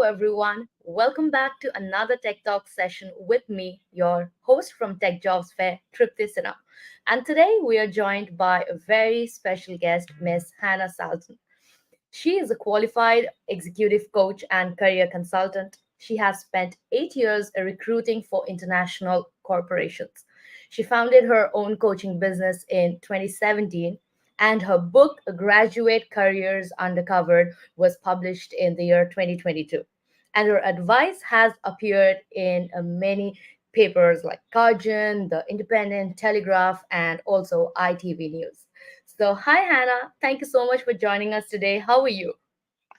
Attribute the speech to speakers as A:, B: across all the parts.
A: everyone. Welcome back to another Tech Talk session with me, your host from Tech Jobs Fair, Tripti Sinha. And today we are joined by a very special guest, Miss Hannah Salton. She is a qualified executive coach and career consultant. She has spent 8 years recruiting for international corporations. She founded her own coaching business in 2017, and her book, Graduate Careers Undercovered, was published in the year 2022. And her advice has appeared in many papers like Guardian, The Independent, Telegraph, and also ITV News. So, hi Hannah, thank you so much for joining us today. How are you?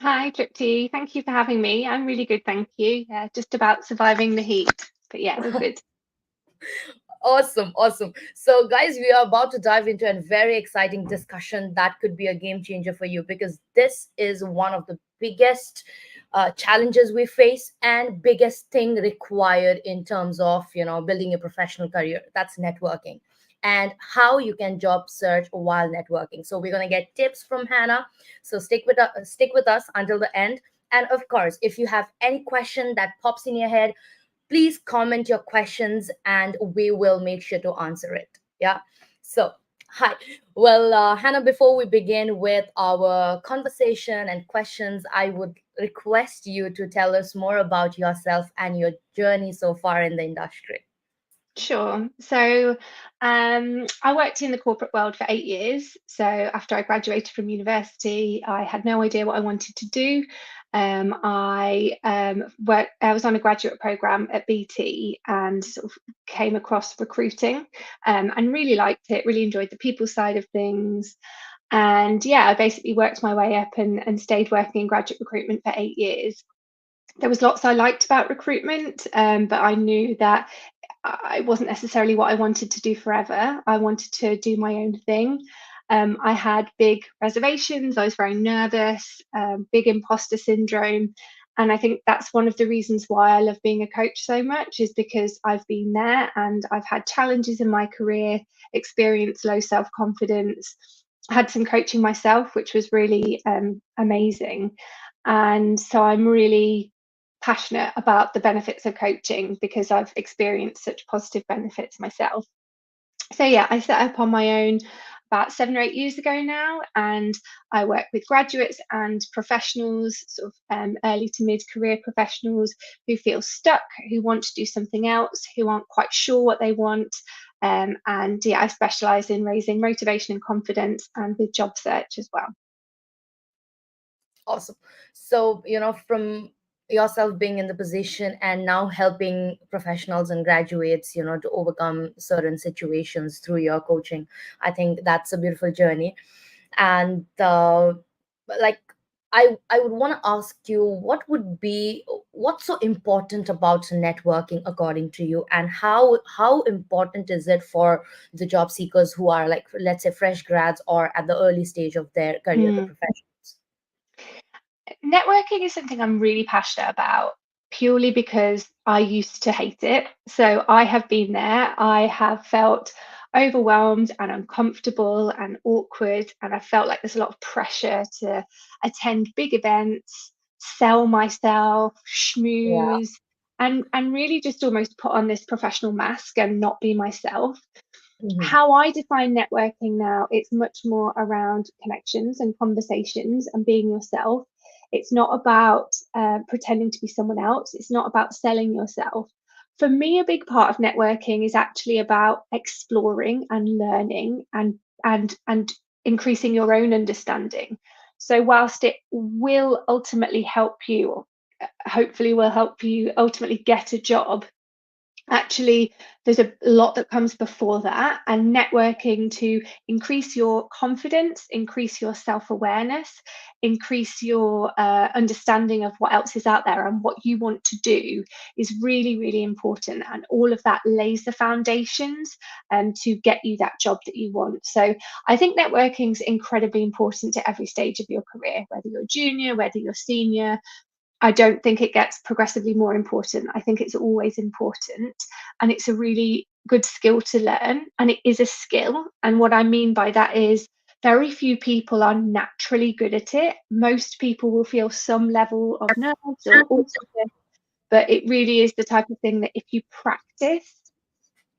B: Hi, Tripti. Thank you for having me. I'm really good, thank you. Yeah, just about surviving the heat, but yeah, all good.
A: Awesome, awesome. So, guys, we are about to dive into a very exciting discussion that could be a game changer for you because this is one of the biggest challenges we face and biggest thing required in terms of building a professional career. That's networking and how you can job search while networking. So, we're gonna get tips from Hannah. So, stick with us until the end. And of course, if you have any question that pops in your head, please comment your questions and we will make sure to answer it. Yeah. So, hi. Well, Hannah, before we begin with our conversation and questions, I would request you to tell us more about yourself and your journey so far in the industry.
B: Sure. I worked in the corporate world for 8 years. So after I graduated from university, I had no idea what I wanted to do. I was on a graduate program at BT and sort of came across recruiting and really liked it, really enjoyed the people side of things. And yeah, I basically worked my way up and stayed working in graduate recruitment for 8 years. There was lots I liked about recruitment, but I knew that it wasn't necessarily what I wanted to do forever. I wanted to do my own thing. I had big reservations. I was very nervous, big imposter syndrome. And I think that's one of the reasons why I love being a coach so much, is because I've been there and I've had challenges in my career, experienced low self confidence, had some coaching myself, which was really amazing. And so I'm really passionate about the benefits of coaching because I've experienced such positive benefits myself. So yeah, I set up on my own about 7 or 8 years ago now, and I work with graduates and professionals, sort of early to mid career professionals who feel stuck, who want to do something else, who aren't quite sure what they want. And yeah, I specialize in raising motivation and confidence and with job search as well.
A: Awesome. So, from yourself being in the position and now helping professionals and graduates, to overcome certain situations through your coaching, I think that's a beautiful journey. And like, I would want to ask you, what's so important about networking according to you, and how important is it for the job seekers who are, like, let's say, fresh grads or at the early stage of their career, the
B: Hmm.
A: professionals?
B: Networking is something I'm really passionate about purely because I used to hate it. So I have been there. I have felt overwhelmed and uncomfortable and awkward. And I felt like there's a lot of pressure to attend big events, sell myself,
A: Yeah.
B: schmooze, and really just almost put on this professional mask and not be myself.
A: Mhm.
B: How I define networking now, it's much more around connections and conversations and being yourself. It's not about pretending to be someone else. It's not about selling yourself. For me, a big part of networking is actually about exploring and learning and increasing your own understanding. So whilst it will ultimately help you, hopefully will help you ultimately get a job, actually there's a lot that comes before that, and networking to increase your confidence, increase your self-awareness, increase your understanding of what else is out there and what you want to do is really, really important, and all of that lays the foundations to get you that job that you want. So I think networking is incredibly important at every stage of your career, whether you're junior, whether you're senior. I don't think it gets progressively more important. I think it's always important, and it's a really good skill to learn, and it is a skill. And what I mean by that is Very few people are naturally good at it. Most people will feel some level of nerves or awkwardness, but it really is the type of thing that if you practice,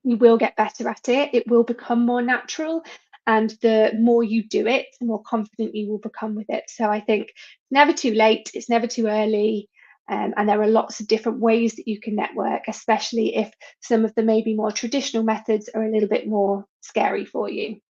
B: you will get better at it. It will become more natural. And the more you do it, the more confident you will become with it. So I think it's never too late, it's never too early. And there are lots of different ways that you can network, especially if some of the maybe more traditional methods are a little bit more scary for you.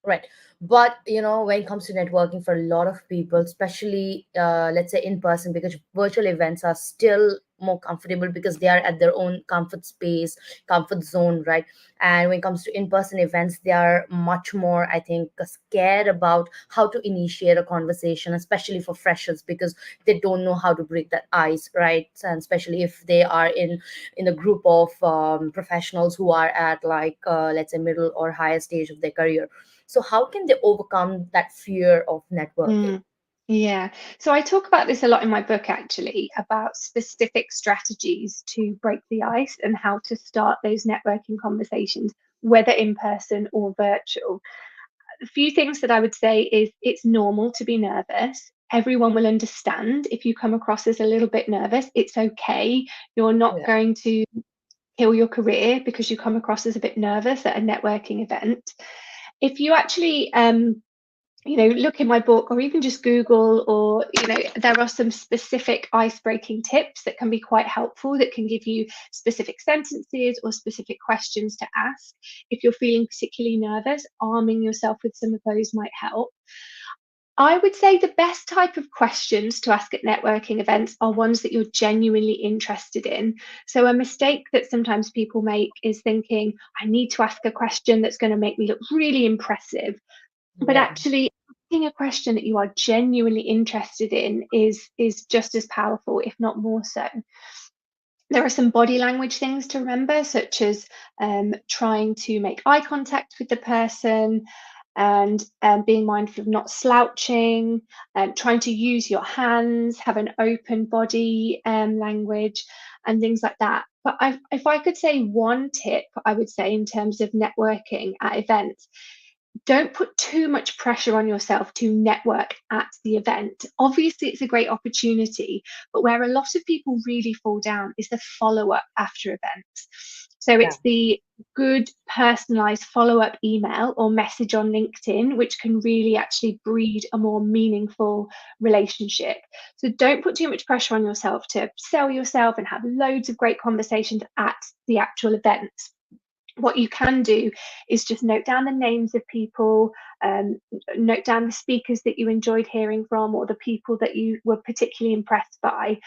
A: Right. But when it comes to networking for a lot of people, especially let's say in person, because virtual events are still more comfortable because they are at their own comfort space, comfort zone, right? And when it comes to in-person events, they are much more, I think, scared about how to initiate a conversation, especially for freshers, because they don't know how to break that ice, right? And especially if they are in a group of professionals who are at like let's say middle or higher stage of their career. So how can they overcome that fear of networking?
B: Mm, yeah. So I talk about this a lot in my book, actually, about specific strategies to break the ice and how to start those networking conversations, whether in person or virtual. A few things that I would say is it's normal to be nervous. Everyone will understand if you come across as a little bit nervous. It's okay. You're not
A: Yeah.
B: going to kill your career because you come across as a bit nervous at a networking event. If you actually look in my book or even just Google, or there are some specific ice breaking tips that can be quite helpful, that can give you specific sentences or specific questions to ask. If you're feeling particularly nervous, arming yourself with some of those might help. I would say the best type of questions to ask at networking events are ones that you're genuinely interested in. So, a mistake that sometimes people make is thinking, I need to ask a question that's going to make me look really impressive. But
A: Yeah.
B: actually, asking a question that you are genuinely interested in is just as powerful, if not more so. There are some body language things to remember, such as trying to make eye contact with the person, and being mindful of not slouching, trying to use your hands, have an open body language, and things like that. But if I could say one tip, I would say in terms of networking at events, don't put too much pressure on yourself to network at the event. Obviously, it's a great opportunity, but where a lot of people really fall down is the follow up after events. So
A: Yeah.
B: it's the good personalized follow up email or message on LinkedIn, which can really actually breed a more meaningful relationship. So don't put too much pressure on yourself to sell yourself and have loads of great conversations at the actual events. What you can do is just note down the names of people, note down the speakers that you enjoyed hearing from, or the people that you were particularly impressed by.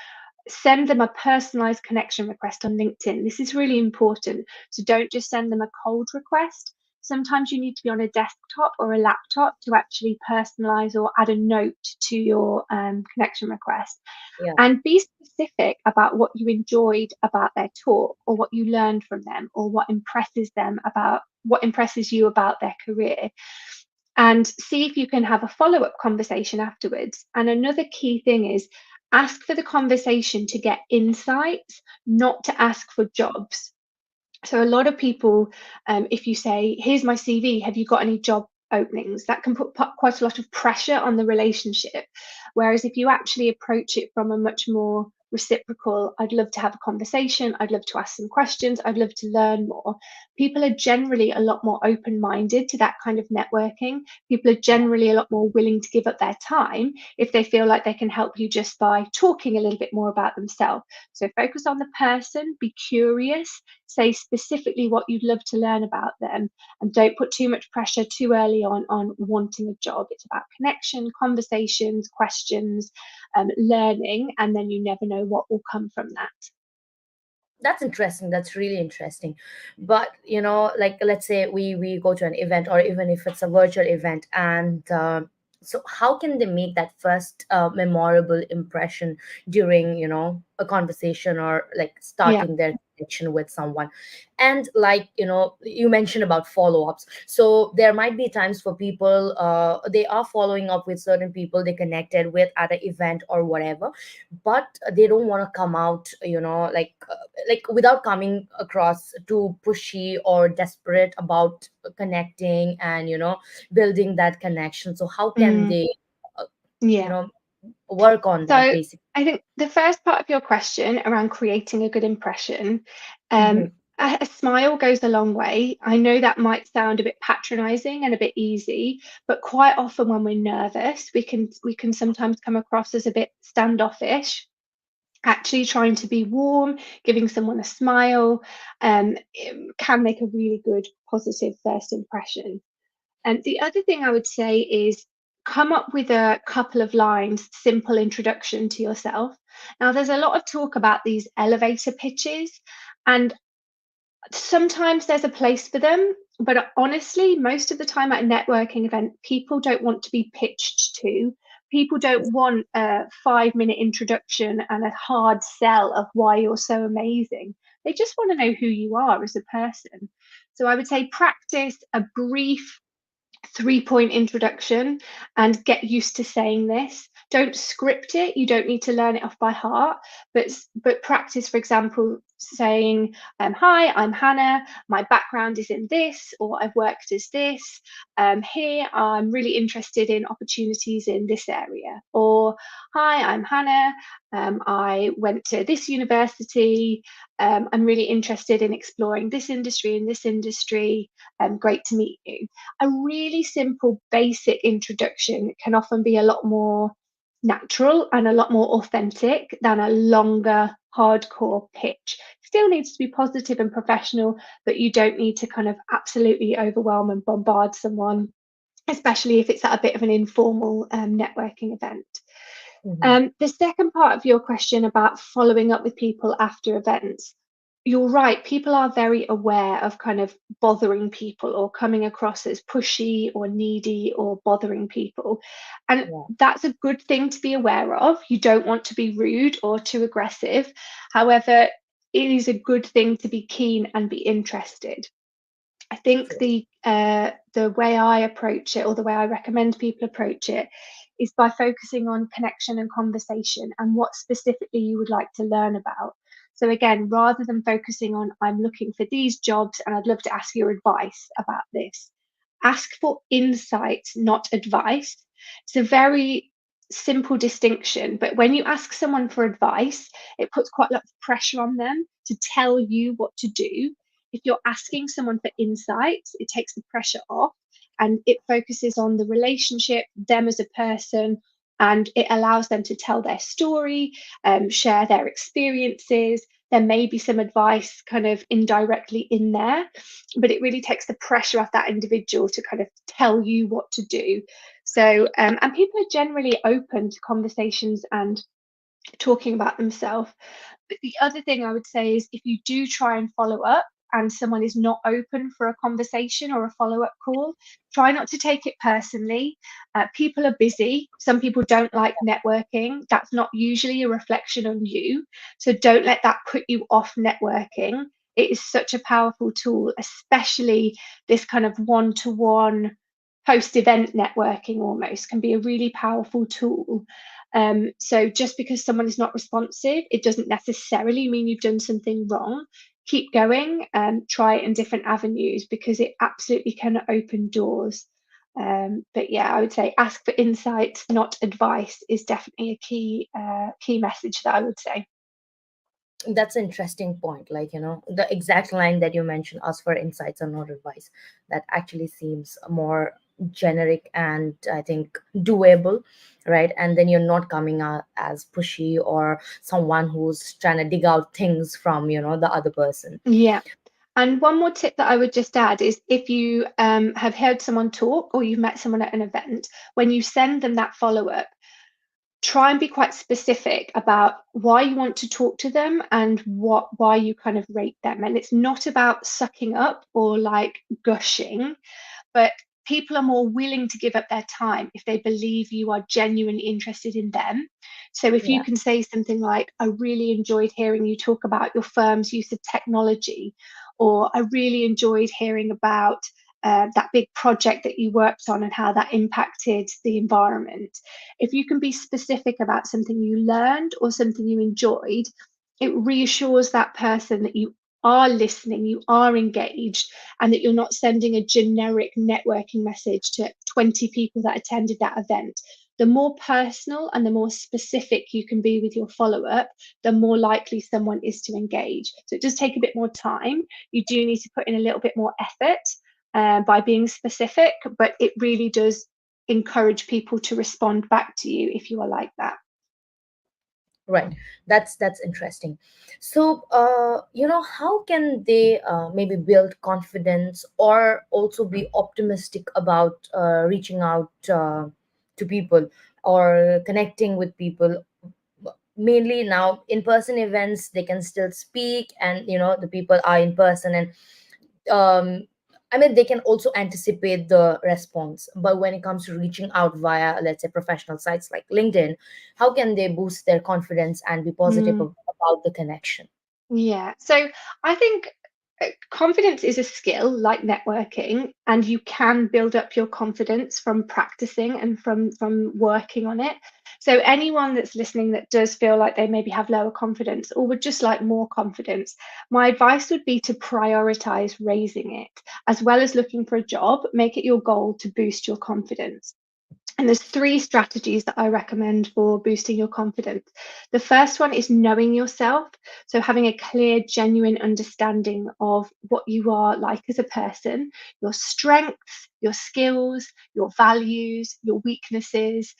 B: Send them a personalized connection request on LinkedIn. This is really important. So don't just send them a cold request. Sometimes you need to be on a desktop or a laptop to actually personalize or add a note to your connection request.
A: Yeah.
B: And be specific about what you enjoyed about their talk, or what you learned from them, or what impresses you about their career. And see if you can have a follow-up conversation afterwards. And another key thing is, ask for the conversation to get insights, not to ask for jobs. So a lot of people, if you say, here's my CV, have you got any job openings? That can put quite a lot of pressure on the relationship. Whereas if you actually approach it from a much more reciprocal, I'd love to have a conversation, I'd love to ask some questions, I'd love to learn more. People are generally a lot more open-minded to that kind of networking. People are generally a lot more willing to give up their time if they feel like they can help you just by talking a little bit more about themselves. So focus on the person, be curious, say specifically what you'd love to learn about them, and don't put too much pressure too early on wanting a job. It's about connection, conversations, questions, learning, and then you never know what will come from that.
A: That's interesting. That's really interesting. But like let's say we go to an event, or even if it's a virtual event, and so how can they make that first memorable impression during a conversation, or like
B: Yeah.
A: starting their career? connection with someone. And like, you mentioned about follow-ups. So there might be times for people, they are following up with certain people they connected with at an event or whatever, but they don't want to come out, like without coming across too pushy or desperate about connecting and building that connection. So how can
B: Mm,
A: they uh, you
B: yeah.
A: know work on that
B: So
A: basically?
B: I think the first part of your question around creating a good impression,
A: Hmm.
B: a smile goes a long way. I know that might sound a bit patronizing and a bit easy, but quite often when we're nervous, we can sometimes come across as a bit standoffish. Actually trying to be warm, giving someone a smile, can make a really good positive first impression. And the other thing I would say is come up with a couple of lines, simple introduction to yourself. Now, there's a lot of talk about these elevator pitches, and sometimes there's a place for them. But honestly, most of the time at a networking event, people don't want to be pitched to. People don't want a 5 minute introduction and a hard sell of why you're so amazing. They just want to know who you are as a person. So I would say practice a brief 3 point introduction and get used to saying this. Don't script it. You don't need to learn it off by heart, but practice, for example, saying, "Hi, I'm Hannah. My background is in this, or I've worked as this. Here, I'm really interested in opportunities in this area." Or, "Hi, I'm Hannah. I went to this university. I'm really interested in exploring this industry and this industry. Great to meet you." A really simple, basic introduction can often be a lot more natural and a lot more authentic than a longer, hardcore pitch. Still needs to be positive and professional, but you don't need to kind of absolutely overwhelm and bombard someone, especially if it's at a bit of an informal networking event.
A: Hmm.
B: The second part of your question about following up with people after events, you're right. People are very aware of kind of bothering people or coming across as pushy or needy or bothering people. And
A: Yeah.
B: that's a good thing to be aware of. You don't want to be rude or too aggressive. However, it is a good thing to be keen and be interested. I think
A: True.
B: the way I approach it, or the way I recommend people approach it, is by focusing on connection and conversation and what specifically you would like to learn about. So again, rather than focusing on I'm looking for these jobs and I'd love to ask your advice about this, ask for insights, not advice. It's a very simple distinction, but when you ask someone for advice, it puts quite a lot of pressure on them to tell you what to do. If you're asking someone for insights, it takes the pressure off and it focuses on the relationship, them as a person, and it allows them to tell their story, share their experiences. There may be some advice kind of indirectly in there, but it really takes the pressure off that individual to kind of tell you what to do. So, and people are generally open to conversations and talking about themselves. But the other thing I would say is if you do try and follow up and someone is not open for a conversation or a follow up call, try not to take it personally. People are busy. Some people don't like networking. That's not usually a reflection on you. So don't let that put you off networking. It is such a powerful tool, especially this kind of one to one post event networking almost can be a really powerful tool. So just because someone is not responsive, it doesn't necessarily mean you've done something wrong. Keep going and try it in different avenues because it absolutely can open doors. But yeah, I would say ask for insights, not advice, is definitely a key message that I would say.
A: That's an interesting point. Like, the exact line that you mentioned, ask for insights or not advice, that actually seems more generic and I think doable, right? And then you're not coming out as pushy or someone who's trying to dig out things from, the other person.
B: Yeah. And one more tip that I would just add is if you have heard someone talk or you've met someone at an event, when you send them that follow up, try and be quite specific about why you want to talk to them and why you kind of rate them. And it's not about sucking up or like gushing, but people are more willing to give up their time if they believe you are genuinely interested in them. So if you
A: Yeah.
B: can say something like, I really enjoyed hearing you talk about your firm's use of technology, or I really enjoyed hearing about that big project that you worked on and how that impacted the environment. If you can be specific about something you learned or something you enjoyed, it reassures that person that you are listening, you are engaged, and that you're not sending a generic networking message to 20 people that attended that event. The more personal and the more specific you can be with your follow up, the more likely someone is to engage. So it does take a bit more time. You do need to put in a little bit more effort by being specific, but it really does encourage people to respond back to you if you are like that.
A: Right. That's interesting. So, how can they maybe build confidence or also be optimistic about reaching out to people or connecting with people? Mainly now, in-person events, they can still speak, and the people are in person, and um I mean, they can also anticipate the response. But when it comes to reaching out via, let's say, professional sites like LinkedIn, how can they boost their confidence and be positive
B: Mm.
A: about the connection?
B: Yeah. So I think confidence is a skill like networking, and you can build up your confidence from practicing and from working on it. So anyone that's listening that does feel like they maybe have lower confidence or would just like more confidence, my advice would be to prioritize raising it. As well as looking for a job, make it your goal to boost your confidence. And there's three strategies that I recommend for boosting your confidence. The first one is knowing yourself. So having a clear, genuine understanding of what you are like as a person, your strengths, your skills, your values, your weaknesses.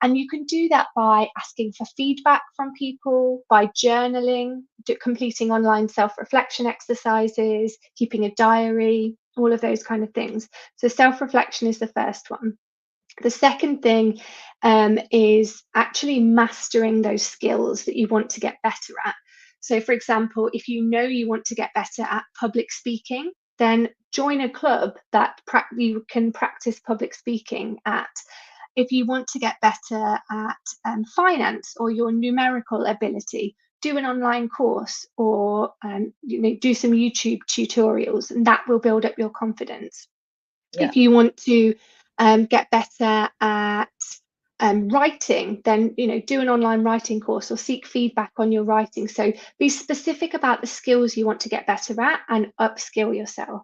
B: And you can do that by asking for feedback from people, by journaling, completing online self-reflection exercises, keeping a diary, all of those kind of things. So self-reflection is the first one. The second thing is actually mastering those skills that you want to get better at. So, for example, if you know you want to get better at public speaking, then join a club that you can practice public speaking at. If you want to get better at finance or your numerical ability, do an online course or do some YouTube tutorials, and that will build up your confidence.
A: Yeah.
B: If you want to get better at writing, then do an online writing course or seek feedback on your writing. So be specific about the skills you want to get better at and upskill yourself.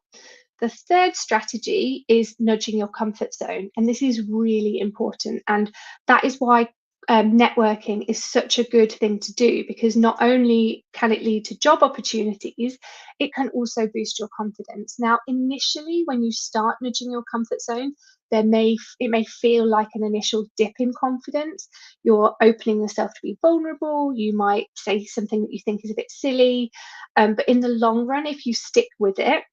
B: The third strategy is nudging your comfort zone, and this is really important. And that is why networking is such a good thing to do, because not only can it lead to job opportunities, it can also boost your confidence. Now, initially, when you start nudging your comfort zone, it may feel like an initial dip in confidence. You're opening yourself to be vulnerable. You might say something that you think is a bit silly, but in the long run, if you stick with it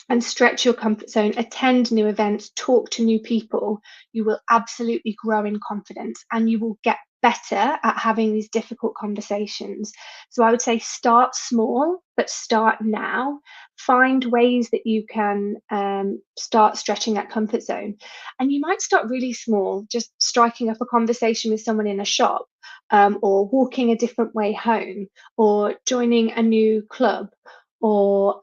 B: and stretch your comfort zone, attend new events, talk to new people, you will absolutely grow in confidence and you will get better at having these difficult conversations. So I would say start small, but start now. Find ways that you can start stretching that comfort zone. And you might start really small, just striking up a conversation with someone in a shop, or walking a different way home, or joining a new club, or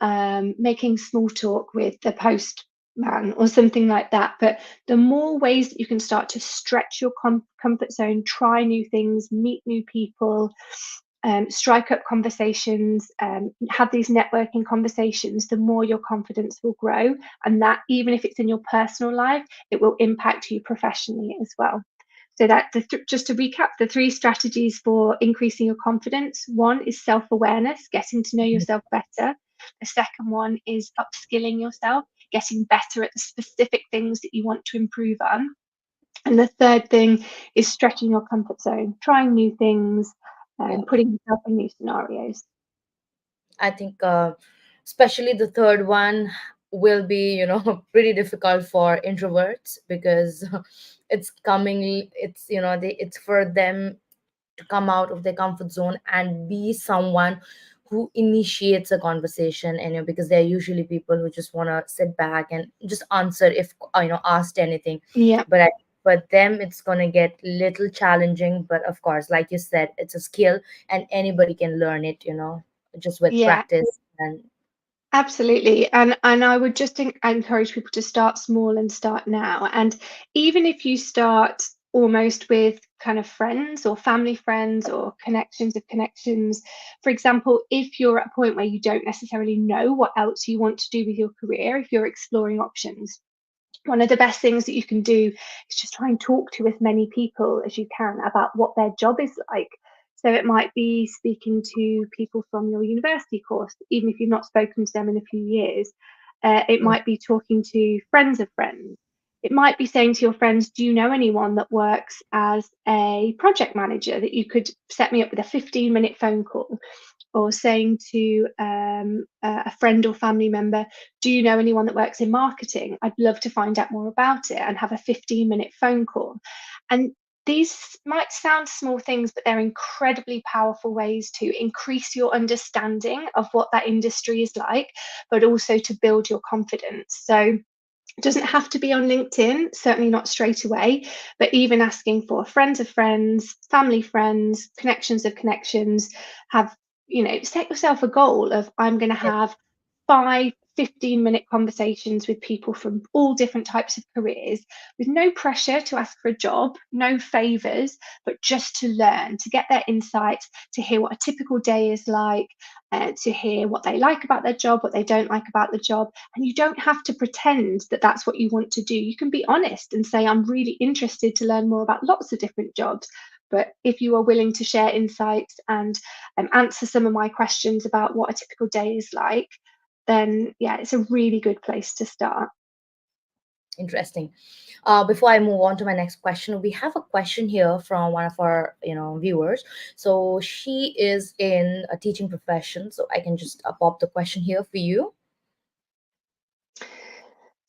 B: making small talk with the postman or something like that. But the more ways that you can start to stretch your comfort zone, try new things, meet new people, strike up conversations, have these networking conversations, the more your confidence will grow. And that, even if it's in your personal life, it will impact you professionally as well. So just to recap, the three strategies for increasing your confidence. One is self-awareness, getting to know
A: Mhm.
B: yourself better. The second one is upskilling yourself, getting better at the specific things that you want to improve on. And the third thing is stretching your comfort zone, trying new things,
A: Yeah.
B: and putting yourself in new scenarios.
A: I think especially the third one will be, pretty difficult for introverts, because it's for them to come out of their comfort zone and be someone who initiates a conversation. And because they're usually people who just want to sit back and just answer if asked anything.
B: Yeah.
A: But I For them, it's going to get little challenging, but of course, like you said, it's a skill and anybody can learn it, just with
B: Yeah,
A: practice. And
B: absolutely. And I would just encourage people to start small and start now. And even if you start almost with kind of friends or family friends or connections of connections, for example, if you're at a point where you don't necessarily know what else you want to do with your career, if you're exploring options, one of the best things that you can do is just try and talk to as many people as you can about what their job is like. So it might be speaking to people from your university course, even if you've not spoken to them in a few years. It
A: mm,
B: might be talking to friends of friends. It might be saying to your friends, do you know anyone that works as a project manager that you could set me up with a 15-minute phone call? Or saying to a friend or family member, do you know anyone that works in marketing? I'd love to find out more about it, and have a 15-minute phone call. And these might sound small things, but they're incredibly powerful ways to increase your understanding of what that industry is like, but also to build your confidence. So it doesn't have to be on LinkedIn, certainly not straight away, but even asking for friends of friends, family friends, connections of connections, have, set yourself a goal of, I'm going to
A: yeah,
B: have 5 15-minute conversations with people from all different types of careers, with no pressure to ask for a job, no favors, but just to learn, to get their insights, to hear what a typical day is like, to hear what they like about their job, what they don't like about the job. And you don't have to pretend that that's what you want to do. You can be honest and say, I'm really interested to learn more about lots of different jobs. But if you are willing to share insights and answer some of my questions about what a typical day is like, then yeah, it's a really good place to start.
A: interesting. Before I move on to my next question, we have a question here from one of our viewers. So she is in a teaching profession, so I can just pop the question here for you.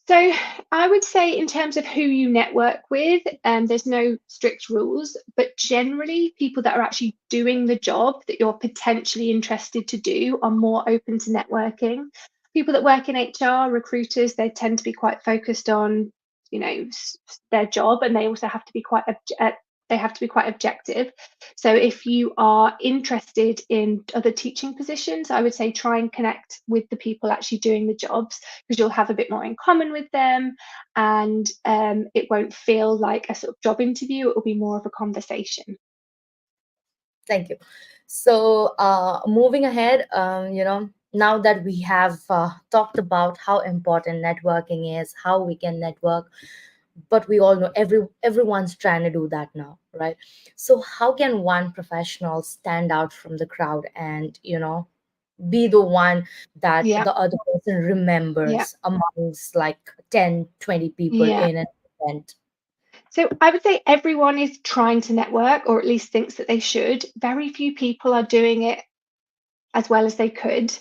B: So I would say, in terms of who you network with, there's no strict rules, but generally people that are actually doing the job that you're potentially interested to do are more open to networking. People that work in HR, recruiters, they tend to be quite focused on, their job, and they also have to be quite objective. So if you are interested in other teaching positions, I would say try and connect with the people actually doing the jobs, because you'll have a bit more in common with them, and it won't feel like a sort of job interview. It will be more of a conversation.
A: Thank you. So, moving ahead, now that we have talked about how important networking is, how we can network, but we all know everyone's trying to do that now, right? So, how can one professional stand out from the crowd and be the one that
B: Yeah,
A: the other person
B: yeah,
A: remembers amongst like 10, 20 people
B: yeah.
A: in an event?
B: So I would say everyone is trying to network, or at least thinks that they should. Very few people are doing it as well as they could.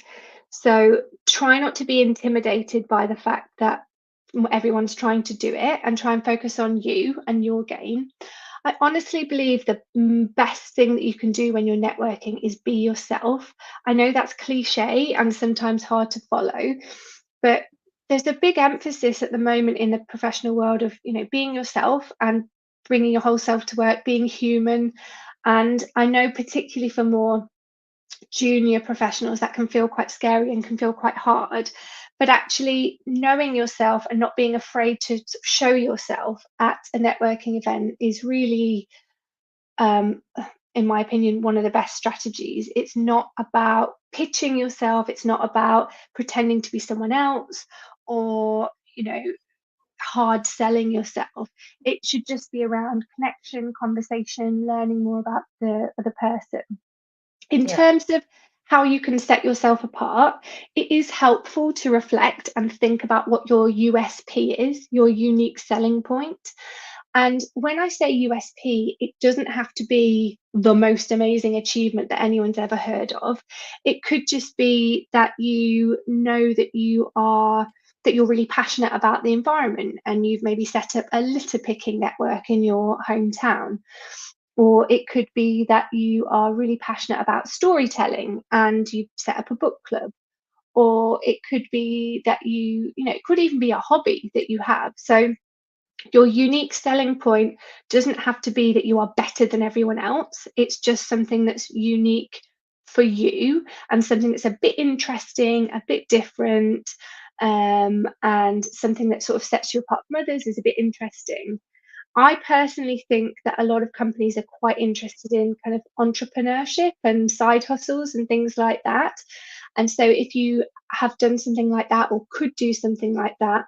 B: So try not to be intimidated by the fact that everyone's trying to do it, and try and focus on you and your game. I honestly believe the best thing that you can do when you're networking is be yourself. I know that's cliche and sometimes hard to follow, but there's a big emphasis at the moment in the professional world of, being yourself and bringing your whole self to work, being human. And I know, particularly for more junior professionals, that can feel quite scary and can feel quite hard. But actually, knowing yourself and not being afraid to sort of show yourself at a networking event is really, um, in my opinion, one of the best strategies. It's not about pitching yourself, it's not about pretending to be someone else, or, hard selling yourself. It should just be around connection, conversation, learning more about the other person. In
A: Yeah.
B: terms of how you can set yourself apart, it is helpful to reflect and think about what your USP is, your unique selling point. And when I say USP, it doesn't have to be the most amazing achievement that anyone's ever heard of. It could just be that you know that you're really passionate about the environment, and you've maybe set up a litter picking network in your hometown. Or it could be that you are really passionate about storytelling and you've set up a book club. Or it could be that it could even be a hobby that you have. So Your unique selling point doesn't have to be that you are better than everyone else. It's just something that's unique for you and something that's a bit interesting, a bit different, and something that sort of sets you apart from others is a bit interesting. I personally think that a lot of companies are quite interested in kind of entrepreneurship and side hustles and things like that. And so if you have done something like that or could do something like that,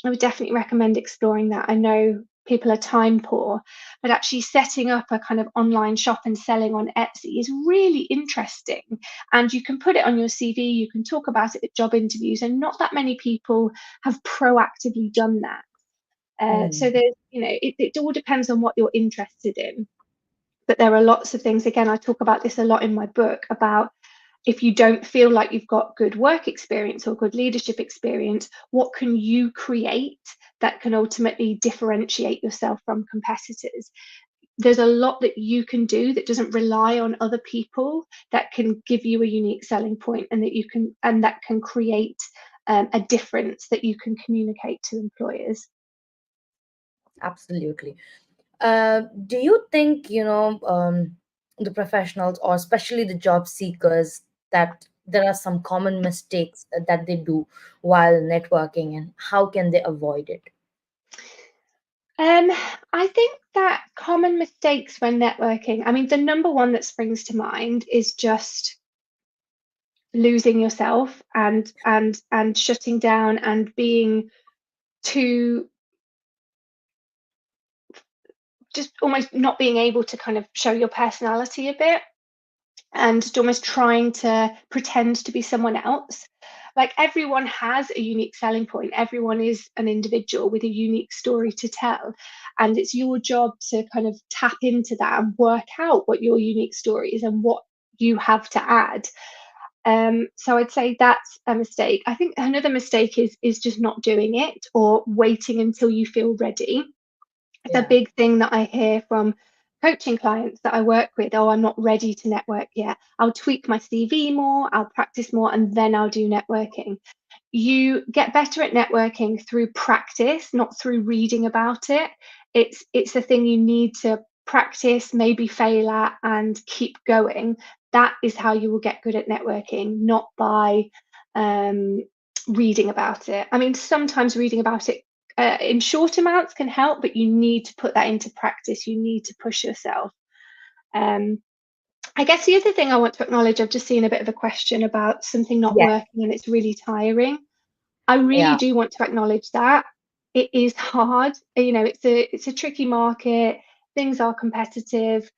B: I would definitely recommend exploring that. I know people are time poor, but actually setting up a kind of online shop and selling on Etsy is really interesting. And you can put it on your CV, you can talk about it at job interviews, and not that many people have proactively done that. So
A: Hmm.
B: there's, it all depends on what you're interested in. But there are lots of things, again, I talk about this a lot in my book about if you don't feel like you've got good work experience or good leadership experience, what can you create that can ultimately differentiate yourself from competitors? There's a lot that you can do that doesn't rely on other people that can give you a unique selling point and that can create a difference that you can communicate to employers.
A: Absolutely. Do you think, the professionals, or especially the job seekers, that there are some common mistakes that they do while networking, and how can they avoid it?
B: Um, I think that common mistakes when networking, I mean, the number one that springs to mind is just losing yourself and shutting down and being too, just almost not being able to kind of show your personality a bit and just almost trying to pretend to be someone else. Like everyone has a unique selling point. Everyone is an individual with a unique story to tell. And it's your job to kind of tap into that and work out what your unique story is and what you have to add. So I'd say that's a mistake. I think another mistake is just not doing it or waiting until you feel ready. It's a
A: Yeah.
B: big thing that I hear from coaching clients that I work with. Oh, I'm not ready to network yet. I'll tweak my CV more, I'll practice more, and then I'll do networking. You get better at networking through practice, not through reading about it. It's a thing you need to practice, maybe fail at, and keep going. That is how you will get good at networking, not by um, reading about it. I mean, sometimes reading about it in short amounts can help, but you need to put that into practice. You need to push yourself. Um, I guess the other thing I want to acknowledge, I've just seen a bit of a question about something not
A: Yeah.
B: working and it's really tiring. I really
A: Yeah.
B: do want to acknowledge that it is hard. It's a tricky market. Things are competitive.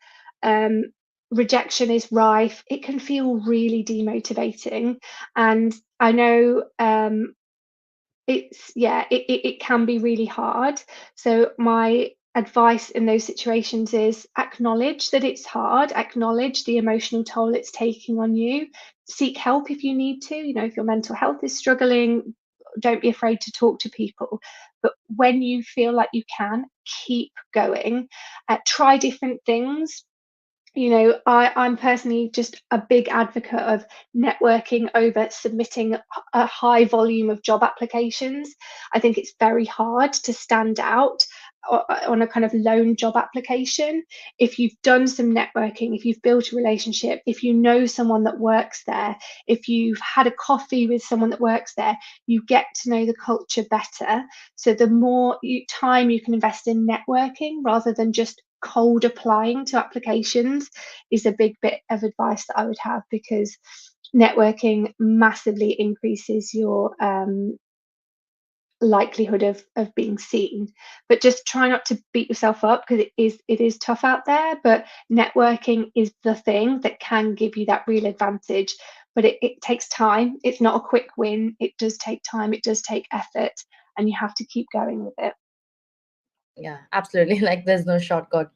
B: Um, Rejection is rife. It can feel really demotivating, and I know it can be really hard. So my advice in those situations is acknowledge that it's hard, acknowledge the emotional toll it's taking on you, seek help if you need to. If your mental health is struggling, don't be afraid to talk to people. But when you feel like you can, keep going. Try different things. I'm personally just a big advocate of networking over submitting a high volume of job applications. I think it's very hard to stand out on a kind of lone job application. If you've done some networking, if you've built a relationship, if you know someone that works there, if you've had a coffee with someone that works there, you get to know the culture better. So the more time you can invest in networking rather than just cold applying to applications is a big bit of advice that I would have, because networking massively increases your likelihood of being seen. But just try not to beat yourself up, because it is tough out there, but networking is the thing that can give you that real advantage. But it takes time. It's not a quick win. It does take time, it does take effort, and you have to keep going with it.
A: Yeah, absolutely. Like there's no shortcut,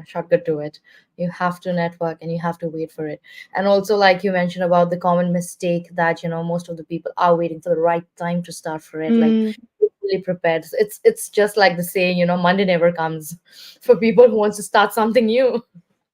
A: shortcut to it. You have to network and you have to wait for it. And also, like you mentioned about the common mistake that, most of the people are waiting for the right time to start for it. Like
B: Mm,
A: really prepared. It's just like the saying, Monday never comes for people who wants to start something new.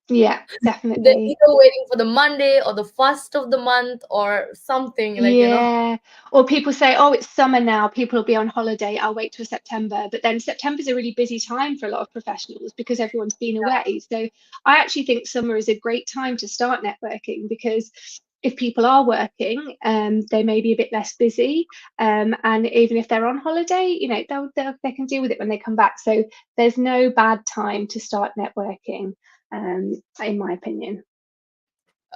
B: yeah,
A: They're
B: definitely.
A: either waiting for the Monday or the first of the month or something,
B: Yeah. Or people say, oh, it's summer now, people will be on holiday, I'll wait till September. But then September's a really busy time for a lot of professionals because everyone's been away. So I actually think summer is a great time to start networking, because if people are working, they may be a bit less busy, and even if they're on holiday, they can deal with it when they come back. So there's no bad time to start networking, in my opinion.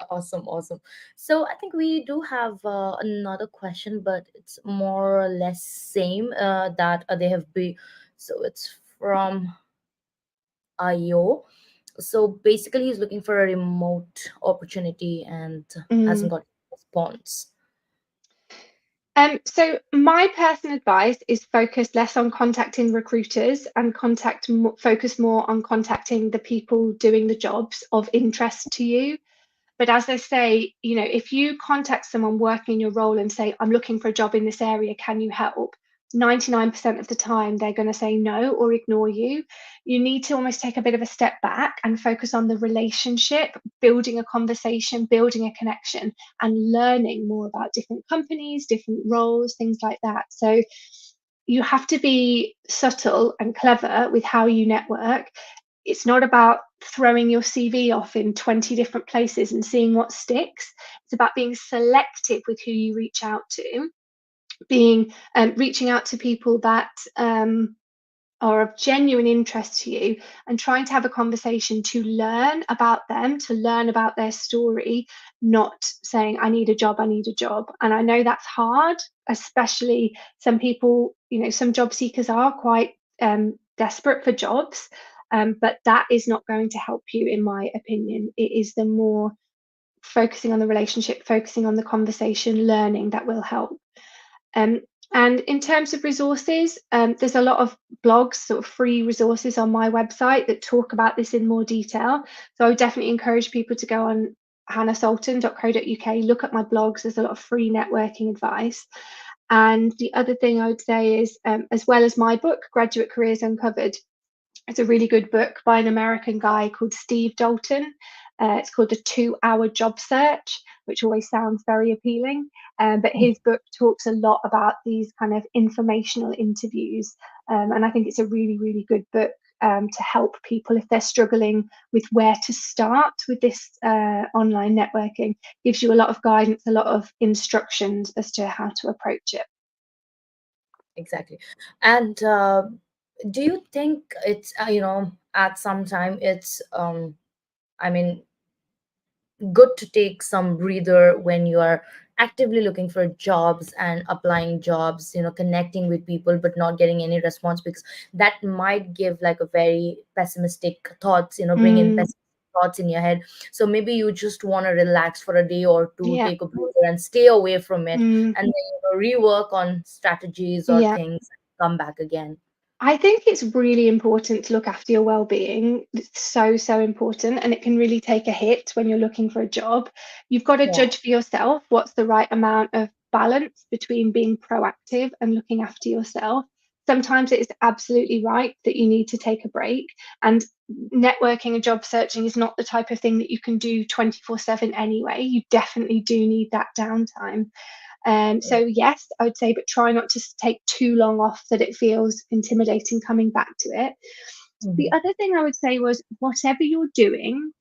A: Awesome, awesome. So I think we do have another question, but it's more or less same that they have been. So it's from Ayo. So basically, he's looking for a remote opportunity and hasn't
B: Mm.
A: got response.
B: So my personal advice is focus less on contacting recruiters and focus more on contacting the people doing the jobs of interest to you. But as I say, if you contact someone working in your role and say, I'm looking for a job in this area, can you help? 99% of the time, they're going to say no or ignore you. You need to almost take a bit of a step back and focus on the relationship, building a conversation, building a connection, and learning more about different companies, different roles, things like that. So you have to be subtle and clever with how you network. It's not about throwing your CV off in 20 different places and seeing what sticks. It's about being selective with who you reach out to, being reaching out to people that are of genuine interest to you, and trying to have a conversation to learn about them, to learn about their story, not saying, I need a job, I need a job. And I know that's hard, especially some people, some job seekers are quite desperate for jobs. But that is not going to help you, in my opinion. It is the more focusing on the relationship, focusing on the conversation, learning, that will help. Um, and in terms of resources, there's a lot of blogs, sort of free resources on my website that talk about this in more detail. So I would definitely encourage people to go on hannahsalton.co.uk, look at my blogs. There's a lot of free networking advice. And the other thing I would say is, as well as my book, Graduate Careers Uncovered, it's a really good book by an American guy called Steve Dalton. It's called The 2 Hour Job Search, which always sounds very appealing. But his book talks a lot about these kind of informational interviews. And I think it's a really, really good book to help people if they're struggling with where to start with this online networking. Gives you a lot of guidance, a lot of instructions as to how to approach it.
A: Exactly. And do you think it's at some time it's I mean good to take some breather when you are actively looking for jobs and applying jobs, connecting with people but not getting any response, because that might give like a very pessimistic thoughts, bring in
B: Mm,
A: pessimistic thoughts in your head. So maybe you just want to relax for a day or two,
B: yeah.
A: take a breather and stay away from it,
B: Mm,
A: and then rework on strategies or
B: yeah.
A: things, come back again.
B: I think it's really important to look after your well-being. It's so, so important, and it can really take a hit when you're looking for a job. You've got to
A: Yeah.
B: judge for yourself what's the right amount of balance between being proactive and looking after yourself. Sometimes it is absolutely right that you need to take a break, and networking and job searching is not the type of thing that you can do 24/7 anyway. You definitely do need that downtime. So yes, I would say, but try not to take too long off that it feels intimidating coming back to it. The
A: Mhm.
B: other thing I would say was, whatever you're doing,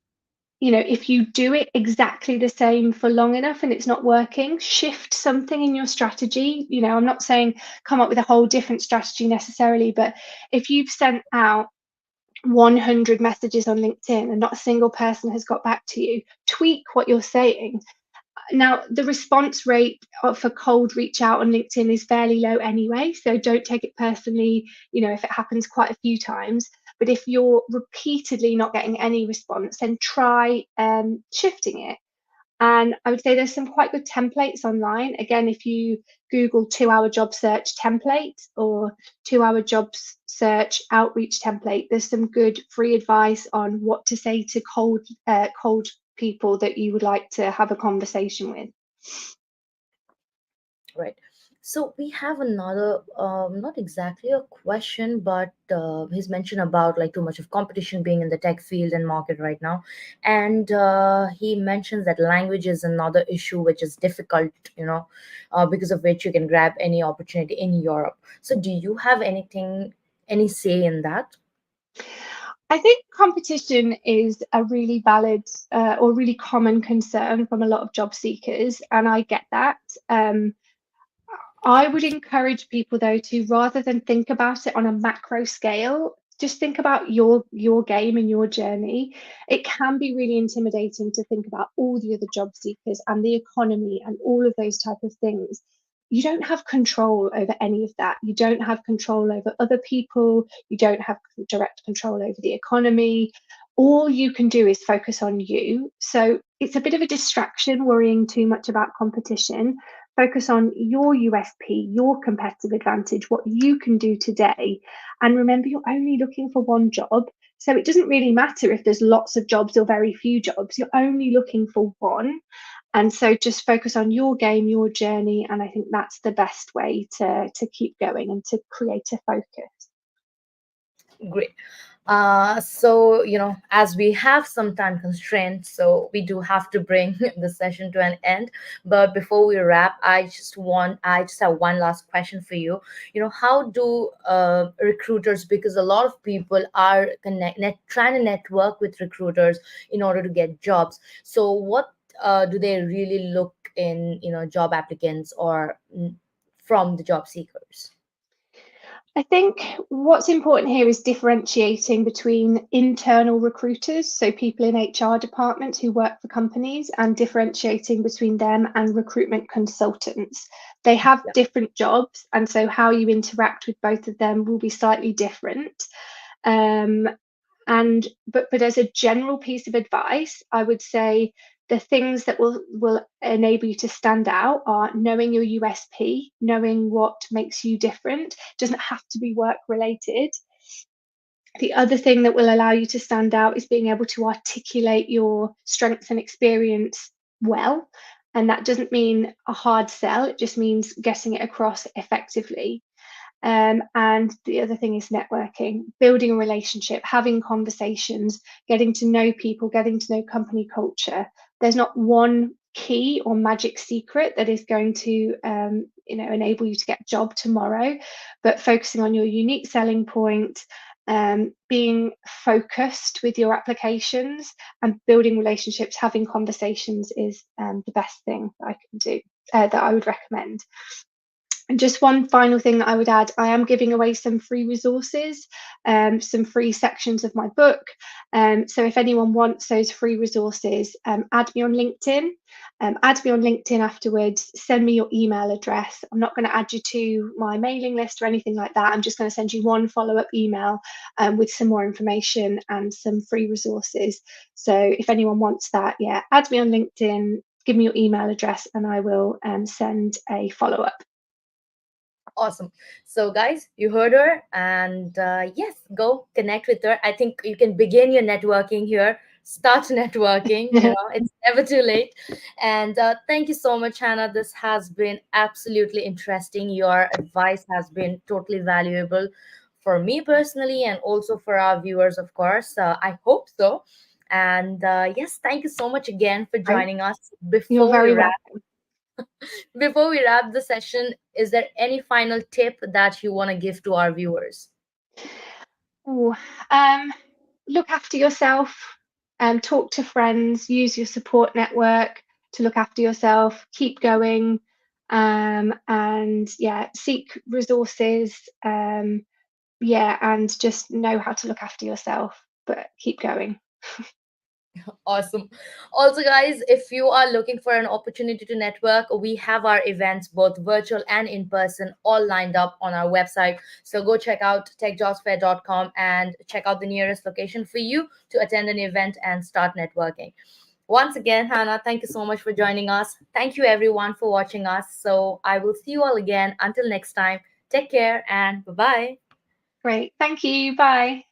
B: if you do it exactly the same for long enough and it's not working, shift something in your strategy. I'm not saying come up with a whole different strategy necessarily, but if you've sent out 100 messages on LinkedIn and not a single person has got back to you, tweak what you're saying. Now, the response rate for cold reach out on LinkedIn is fairly low anyway, so don't take it personally, if it happens quite a few times. But if you're repeatedly not getting any response, then try shifting it. And I would say there's some quite good templates online. Again, if you Google 2 hour job search template or 2 hour job search outreach template, there's some good free advice on what to say to cold people that you would like to have a conversation with.
A: Right. So we have another, not exactly a question, but he's mentioned about like too much of competition being in the tech field and market right now, and he mentions that language is another issue which is difficult, because of which you can grab any opportunity in Europe. So do you have anything, any say in that?
B: I think competition is a really valid or really common concern from a lot of job seekers, and I get that. Um, I would encourage people though to, rather than think about it on a macro scale, just think about your game and your journey. It can be really intimidating to think about all the other job seekers and the economy and all of those type of things. You don't have control over any of that. You don't have control over other people. You don't have direct control over the economy. All you can do is focus on you. So it's a bit of a distraction worrying too much about competition. Focus on your USP, your competitive advantage, what you can do today. And remember, you're only looking for one job. So it doesn't really matter if there's lots of jobs or very few jobs. You're only looking for one. And so just focus on your game, your journey. And I think that's the best way to keep going and to create a focus.
A: Great. So, as we have some time constraints, so we do have to bring the session to an end. But before we wrap, I just have one last question for you. How do recruiters, because a lot of people are trying to network with recruiters in order to get jobs. So, what do they really look in, job applicants or from the job seekers?
B: I think what's important here is differentiating between internal recruiters, so people in HR departments who work for companies, and differentiating between them and recruitment consultants. They have
A: Yeah.
B: different jobs, and so how you interact with both of them will be slightly different. Um, and but as a general piece of advice, I would say the things that will enable you to stand out are knowing your USP, knowing what makes you different. Doesn't have to be work related. The other thing that will allow you to stand out is being able to articulate your strengths and experience well. And that doesn't mean a hard sell, it just means getting it across effectively. And the other thing is networking, building a relationship, having conversations, getting to know people, getting to know company culture. There's not one key or magic secret that is going to enable you to get a job tomorrow, but focusing on your unique selling point, being focused with your applications and building relationships, having conversations is the best thing that I can do, that I would recommend. And just one final thing that I would add, I am giving away some free resources, some free sections of my book. So if anyone wants those free resources, add me on LinkedIn. Add me on LinkedIn afterwards, send me your email address. I'm not going to add you to my mailing list or anything like that. I'm just going to send you one follow-up email with some more information and some free resources. So if anyone wants that, yeah, add me on LinkedIn, give me your email address, and I will send a follow-up.
A: Awesome. So, guys, you heard her, and yes, go connect with her. I think you can begin your networking here. Start networking. It's never too late. And thank you so much, Hannah. This has been absolutely interesting. Your advice has been totally valuable for me personally, and also for our viewers, of course. I hope so. And yes, thank you so much again for
B: Right.
A: joining us.
B: You're
A: Before we
B: very
A: wrap
B: welcome.
A: the session, is there any final tip that you want to give to our viewers?
B: Ooh, look after yourself, talk to friends, use your support network to look after yourself, keep going, and yeah, seek resources, yeah, and just know how to look after yourself, but keep going.
A: Awesome. Also, guys, if you are looking for an opportunity to network, we have our events, both virtual and in person, all lined up on our website. So go check out techjobsfair.com and check out the nearest location for you to attend an event and start networking. Once again, Hannah, thank you so much for joining us. Thank you, everyone, for watching us. So I will see you all again. Until next time, take care and bye bye.
B: Great. Thank you. Bye.